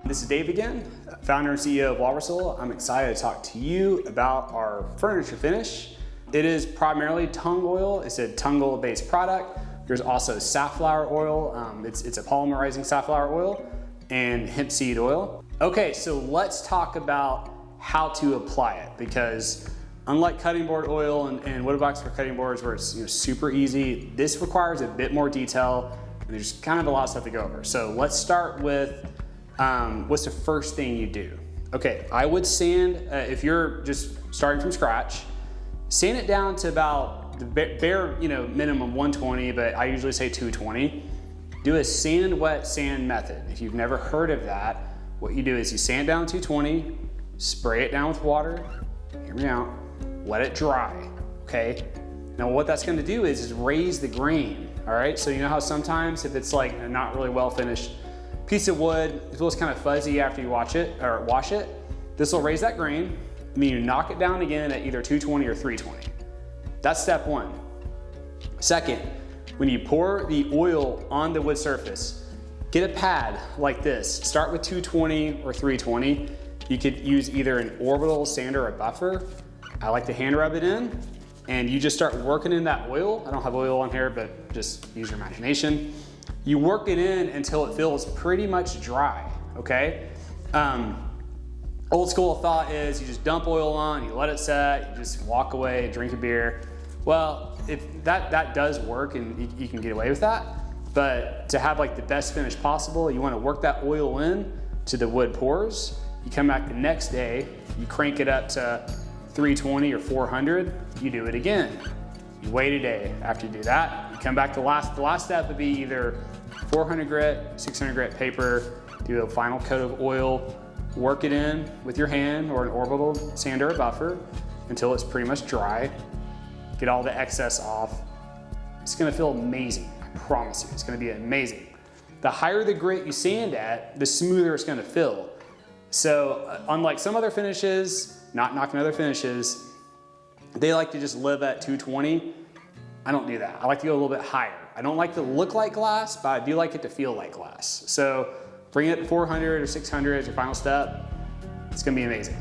This is Dave again, founder and CEO of Walrus. I'm excited to talk to you about our furniture finish. It is primarily tung oil. It's a tung oil based product. There's also safflower oil. It's a polymerizing safflower oil and hemp seed oil. Okay, so let's talk about how to apply it, because unlike cutting board oil and wood box for cutting boards where it's super easy, this requires a bit more detail and there's kind of a lot of stuff to go over. So let's start with what's the first thing you do? Okay, I would sand, if you're just starting from scratch, sand it down to about the bare minimum 120, but I usually say 220. Do a sand wet sand method. If you've never heard of that, what you do is you sand down 220, spray it down with water, hear me out, let it dry, okay? Now what that's gonna do is raise the grain, all right? So you know how sometimes if it's like a not really well finished piece of wood, it feels kind of fuzzy after you wash it, this will raise that grain, and then you knock it down again at either 220 or 320. That's step one. Second, when you pour the oil on the wood surface, get a pad like this. Start with 220 or 320. You could use either an orbital sander or a buffer. I like to hand rub it in, and you just start working in that oil. I don't have oil on here, but just use your imagination. You work it in until it feels pretty much dry, okay? Old school thought is you just dump oil on, you let it set, you just walk away, drink a beer. Well, if that does work and you can get away with that, but to have like the best finish possible, you wanna work that oil in to the wood pores. You come back the next day, you crank it up to 320 or 400, you do it again. You wait a day. After you do that, you come back to the last step would be either 400 grit, 600 grit paper, do a final coat of oil, work it in with your hand or an orbital sander or buffer until it's pretty much dry. Get all the excess off. It's gonna feel amazing, I promise you, it's gonna be amazing. The higher the grit you sand at, the smoother it's gonna feel. So unlike some other finishes, not knocking other finishes, they like to just live at 220. I don't do that. I like to go a little bit higher. I don't like to look like glass, but I do like it to feel like glass. So bring it to 400 or 600 as your final step. It's gonna be amazing.